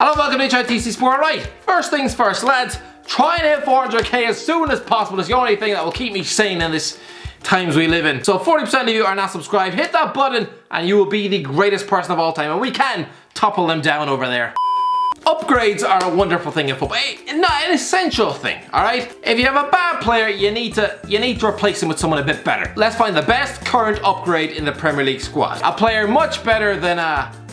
Hello, welcome to HITC Sport. Right, first things first, lads. Try and hit 400k as soon as possible. It's the only thing that will keep me sane in this times we live in. So 40% of you are not subscribed. Hit that button and you will be the greatest person of all time. And we can topple them down over there. Upgrades are a wonderful thing in football. Not an essential thing, alright? If you have a bad player, you need to replace him with someone a bit better. Let's find the best current upgrade in the Premier League squad. A player much better than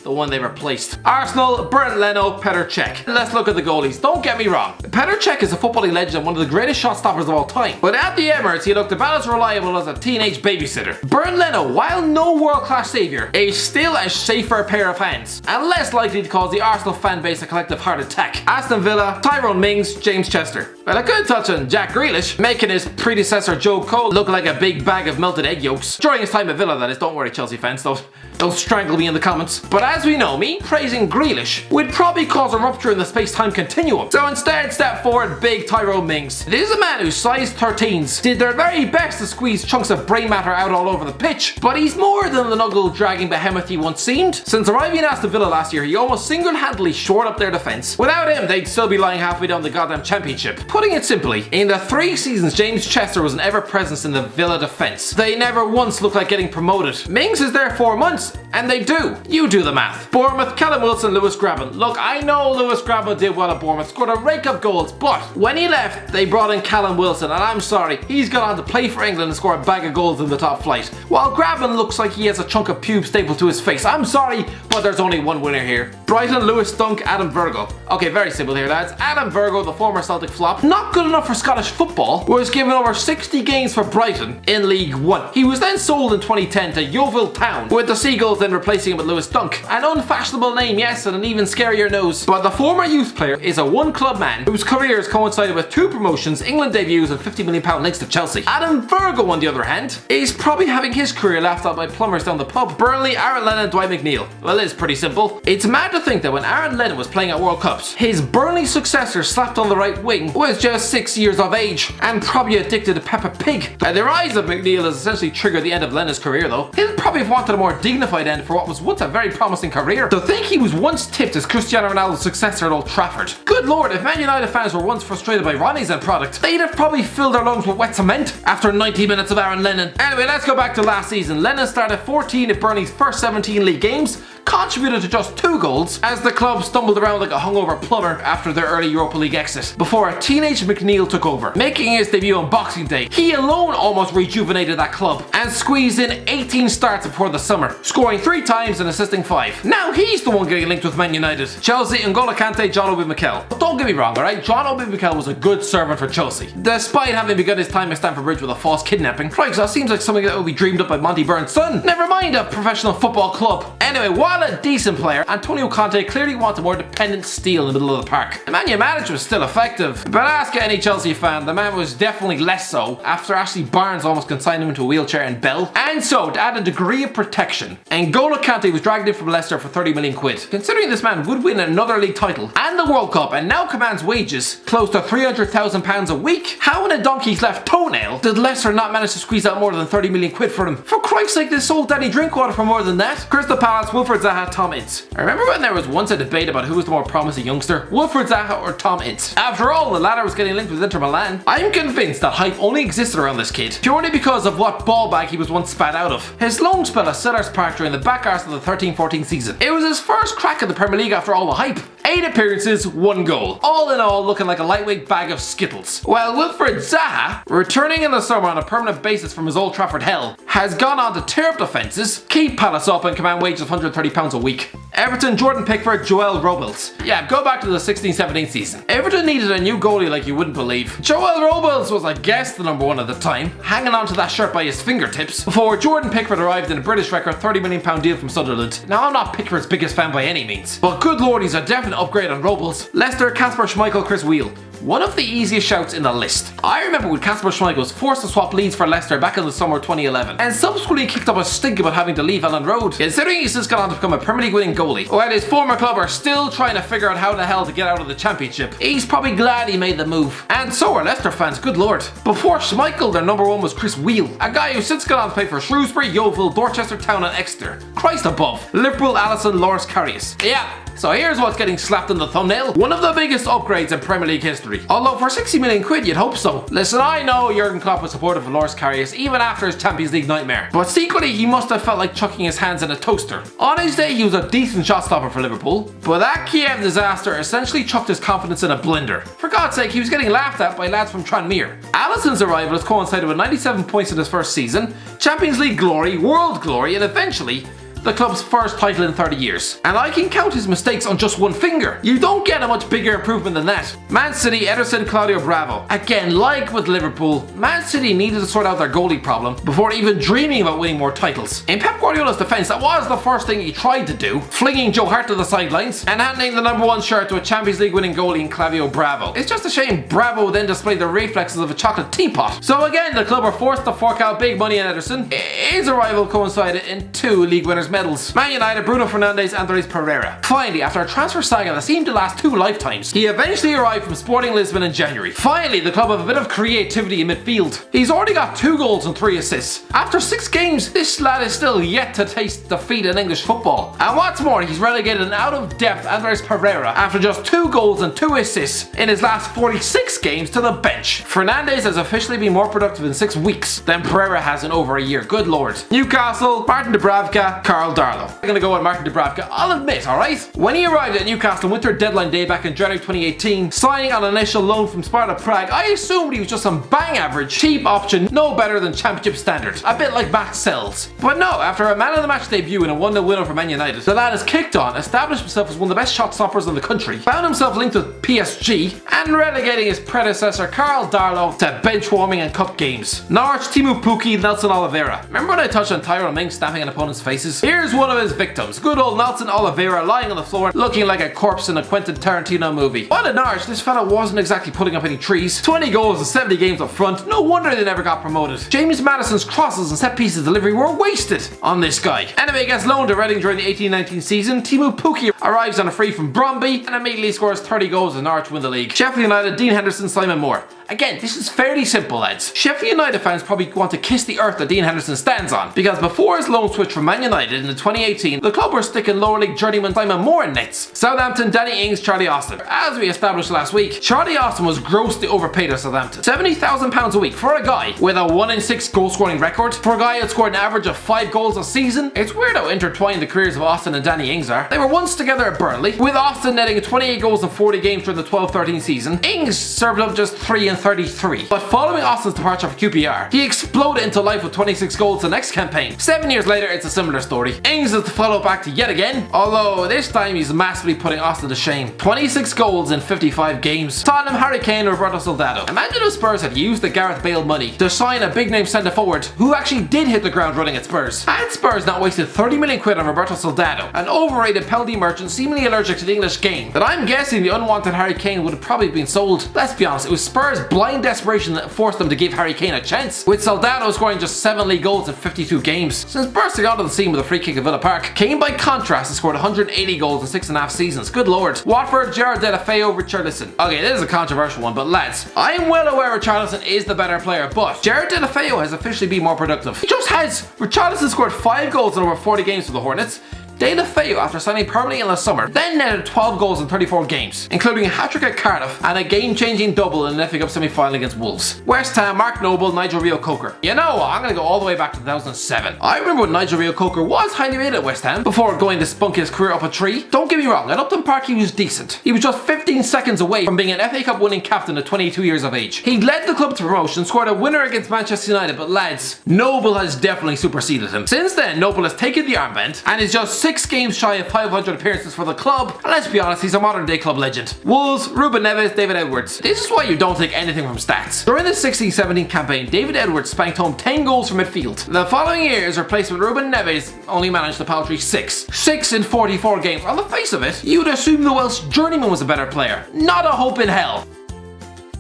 the one they replaced. Arsenal, Bernd Leno, Petr Cech. Let's look at the goalies. Don't get me wrong. Petr Cech is a footballing legend and one of the greatest shot stoppers of all time. But at the Emirates, he looked about as reliable as a teenage babysitter. Bernd Leno, while no world-class saviour, is still a safer pair of hands and less likely to cause the Arsenal fan base a collective heart attack. Aston Villa, TYRONE Mings, James Chester. Well, a good touch on Jack Grealish, making his predecessor Joe Cole look like a big bag of melted egg yolks. During his time at Villa, that is. Don't worry, Chelsea fans, don't strangle me in the comments. But as we know, me praising Grealish would probably cause a rupture in the space-time continuum. So instead, step forward big TYRONE Mings. This is a man whose size 13s did their very best to squeeze chunks of brain matter out all over the pitch. But he's more than the knuckle-dragging behemoth he once seemed. Since arriving in Aston Villa last year, he almost single-handedly shored up their defence. Without him, they'd still be lying halfway down the goddamn championship. Putting it simply, in the 3 seasons James Chester was an ever-presence in the Villa defence, they never once looked like getting promoted. Mings is there 4 months, and they do. You do the math. Bournemouth, CALLUM Wilson, Lewis GRABBAN. Look, I know Lewis GRABBAN did well at Bournemouth, scored a rake of goals, but when he left, they brought in CALLUM Wilson, and I'm sorry, he's gone on to play for England and score a bag of goals in the top flight. While GRABBAN looks like he has a chunk of pube stapled to his face. I'm sorry, but there's only one winner here. Brighton, Lewis Dunk, Adam VIRGO. Okay, very simple here, lads. Adam VIRGO, the former Celtic flop, not good enough for Scottish football, was given over 60 games for Brighton in League One. He was then sold in 2010 to Yeovil Town, with the Seagulls then replacing him with Lewis Dunk. An unfashionable name, yes, and an even scarier nose. But the former youth player is a one-club man whose career has coincided with 2 promotions, England debuts, and £50 million links to Chelsea. Adam VIRGO, on the other hand, is probably having his career laughed at by plumbers down the pub. Burnley, Aaron Lennon, Dwight McNeil. Well, it's pretty simple. It's mad to think that when Aaron Lennon was playing at World Cups, his Burnley successor slapped on the right wing was just 6 years of age and probably addicted to Peppa Pig. The rise of McNeil has essentially triggered the end of Lennon's career though. He'll probably have wanted a more dignified end for what was once a very promising career. To think he was once tipped as Cristiano Ronaldo's successor at Old Trafford. Good lord, if Man United fans were once frustrated by Ronnie's end product, they'd have probably filled their lungs with wet cement after 90 minutes of Aaron Lennon. Anyway, let's go back to last season. Lennon started 14 of Burnley's first 17 league games, contributed to just 2 goals as the club stumbled around like a hungover plumber after their early Europa League exit, before a teenage McNeil took over. Making his debut on Boxing Day, he alone almost rejuvenated that club and squeezed in 18 starts before the summer, scoring 3 times and assisting 5. Now he's the one getting linked with Man United. Chelsea, N'Golo Kante, John Obi Mikel. But don't get me wrong, alright? John Obi Mikel was a good servant for Chelsea, despite having begun his time at Stamford Bridge with a false kidnapping. Christ, that seems like something that would be dreamed up by Monty Burns' son. Never mind a professional football club. Anyway, while a decent player, Antonio Conte clearly wants a more dependent steel in the middle of the park. The man you managed was still effective, but ask any Chelsea fan, the man was definitely less so after Ashley Barnes almost consigned him into a wheelchair in Bell. And so, to add a degree of protection, N'Golo Kante was dragged in from Leicester for 30 million quid. Considering this man would win another league title and the World Cup and now commands wages close to £300,000 a week, how in a donkey's left toenail did Leicester not manage to squeeze out more than 30 million quid for him? For Christ's sake, they sold Danny Drinkwater for more than that. Crystal Palace, WILFRIED, ZAHA, Tom Ince. I remember when there was once a debate about who was the more promising youngster, WILFRIED ZAHA or Tom Ince. After all, the latter was getting linked with Inter Milan. I'm convinced that hype only existed around this kid purely because of what ball bag he was once spat out of. His loan spell at Sellers Park during the back arse of the 13-14 season. It was his first crack at the Premier League after all the hype. 8 appearances, 1 goal. All in all, looking like a lightweight bag of Skittles. While WILFRIED ZAHA, returning in the summer on a permanent basis from his Old Trafford hell, has gone on to tear up defences, keep Palace up and command wages of £130 a week. Everton, Jordan Pickford, Joel Robles. Yeah, go back to the 16-17 season. Everton needed a new goalie like you wouldn't believe. Joel Robles was, I guess, the number 1 at the time, hanging on to that shirt by his fingertips, before Jordan Pickford arrived in a British record £30 million deal from Sunderland. Now, I'm not Pickford's biggest fan by any means, but good lord, he's a definite upgrade on Robles. Leicester, CASPER, SCHMEICHEL, WEALE. one of the easiest shouts in the list. I remember when Kasper Schmeichel was forced to swap Leeds for Leicester back in the summer of 2011, and subsequently kicked up a stink about having to leave Elland Road, considering he's just gone on to become a Premier League winning goalie, while his former club are still trying to figure out how the hell to get out of the Championship. He's probably glad he made the move, and so are Leicester fans, good lord. Before Schmeichel, their number one was Chris WEALE, a guy who's since gone on to play for Shrewsbury, Yeovil, Dorchester Town and Exeter. Christ above. Liverpool, Alisson, Loris Karius. Yeah. So here's what's getting slapped in the thumbnail. One of the biggest upgrades in Premier League history. Although for 60 million quid you'd hope so. Listen, I know Jurgen Klopp was supportive of Loris Karius even after his Champions League nightmare. But secretly he must have felt like chucking his hands in a toaster. On his day he was a decent shot stopper for Liverpool. But that Kiev disaster essentially chucked his confidence in a blender. For God's sake, he was getting laughed at by lads from Tranmere. Alisson's arrival has coincided with 97 points in his first season, Champions League glory, world glory, and eventually the club's first title in 30 years. And I can count his mistakes on just one finger. You don't get a much bigger improvement than that. Man City, Ederson, Claudio, Bravo. Again, like with Liverpool, Man City needed to sort out their goalie problem before even dreaming about winning more titles. In Pep Guardiola's defence, that was the first thing he tried to do, flinging Joe Hart to the sidelines and handing the number one shirt to a Champions League winning goalie in Claudio Bravo. It's just a shame Bravo then displayed the reflexes of a chocolate teapot. So again, the club are forced to fork out big money on Ederson. His arrival coincided in 2 league winners' medals. Man United, Bruno Fernandes, Andreas Pereira. Finally, after a transfer saga that seemed to last 2 lifetimes, he eventually arrived from Sporting Lisbon in January. Finally, the club have a bit of creativity in midfield. He's already got 2 goals and 3 assists. After 6 games, this lad is still yet to taste defeat in English football. And what's more, he's relegated an out-of-depth Andreas Pereira after just 2 goals and 2 assists in his last 46 games to the bench. Fernandes has officially been more productive in 6 weeks than Pereira has in over a year. Good lord. Newcastle, Martin Dubravka, Karl Darlow. I'm gonna go with Martin Dubravka. I'll admit, alright? When he arrived at Newcastle winter deadline day back in January 2018, signing on an initial loan from Sparta Prague, I assumed he was just some bang average, cheap option, no better than championship standard. A bit like Matt Sells. But no, after a man of the match debut and a 1-0 win over Man United, the lad has kicked on, established himself as one of the best shot stoppers in the country, found himself linked with PSG, and relegating his predecessor Karl Darlow to bench warming and cup games. Norwich, Teemu Pukki, Nelson Oliveira. Remember when I touched on Tyrone Mings stamping on opponents' faces? Here's one of his victims. Good old Nelson Oliveira lying on the floor looking like a corpse in a Quentin Tarantino movie. While at Norwich, this fella wasn't exactly putting up any trees. 20 goals and 70 games up front. No wonder they never got promoted. James Maddison's crosses and set pieces delivery were wasted on this guy. Anyway, he gets loaned to Reading during the 18-19 season. Teemu Pukki arrives on a free from Bromby and immediately scores 30 goals and Norwich win the league. Sheffield United, Dean Henderson, Simon Moore. Again, this is fairly simple, lads. Sheffield United fans probably want to kiss the earth that Dean Henderson stands on, because before his loan switch from Man United in 2018, the club were sticking lower league journeyman Simon Moore in nets. Southampton, Danny Ings, Charlie Austin. As we established last week, Charlie Austin was grossly overpaid at Southampton. £70,000 a week for a guy with a 1-in-6 goal scoring record, for a guy who scored an average of 5 goals a season. It's weird how intertwined the careers of Austin and Danny Ings are. They were once together at Burnley, with Austin netting 28 goals in 40 games during the 12-13 season. Ings served up just 3 in 33. But following Austin's departure for QPR, he exploded into life with 26 goals the next campaign. 7 years later, it's a similar story. Ings is the follow back to yet again, although this time he's massively putting Austin to shame. 26 goals in 55 games. Tottenham, Harry Kane, Roberto Soldado. Imagine if Spurs had used the Gareth Bale money to sign a big name centre forward who actually did hit the ground running at Spurs. And Spurs not wasted 30 million quid on Roberto Soldado, an overrated penalty merchant seemingly allergic to the English game, that I'm guessing the unwanted Harry Kane would have probably been sold. Let's be honest, it was Spurs' blind desperation that forced them to give Harry Kane a chance, with Soldado scoring just 7 league goals in 52 games. Since bursting onto the scene with a free kick at Villa Park, Kane by contrast has scored 180 goals in 6.5 seasons. Good lord. Watford, Gerard Deulofeu, Richarlison. Okay, this is a controversial one, but lads, I am well aware Richarlison is the better player, but Gerard Deulofeu has officially been more productive. He just has. Richarlison scored 5 goals in over 40 games for the Hornets. Deulofeu, after signing permanently in the summer, then netted 12 goals in 34 games, including a hat-trick at Cardiff and a game-changing double in an FA Cup semi-final against Wolves. West Ham, Mark Noble, NIGELREO-COKER. You know what, I'm gonna go all the way back to 2007. I remember when NIGELREO-COKER was highly rated at West Ham before going to spunk his career up a tree. Don't get me wrong, at Upton Park he was decent. He was just 15 seconds away from being an FA Cup winning captain at 22 years of age. He led the club to promotion, scored a winner against Manchester United, but lads, Noble has definitely superseded him. Since then, Noble has taken the armband and is just 6 games shy of 500 appearances for the club, and let's be honest, he's a modern day club legend. Wolves, Ruben Neves, David Edwards. This is why you don't take anything from stats. During the 16-17 campaign, David Edwards spanked home 10 goals from midfield. The following year, his replacement Ruben Neves only managed to paltry 6. 6 in 44 games. On the face of it, you'd assume the Welsh journeyman was a better player. Not a hope in hell.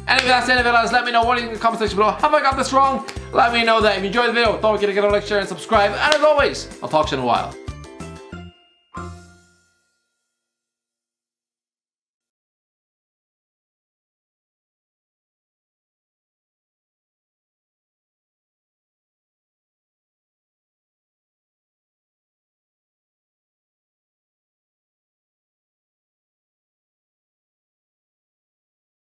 Anyway, that's the end of it, lads. Let me know what you think in the comment section below. Have I got this wrong? Let me know that. If you enjoyed the video, don't forget to get a like, share, and subscribe. And as always, I'll talk to you in a while.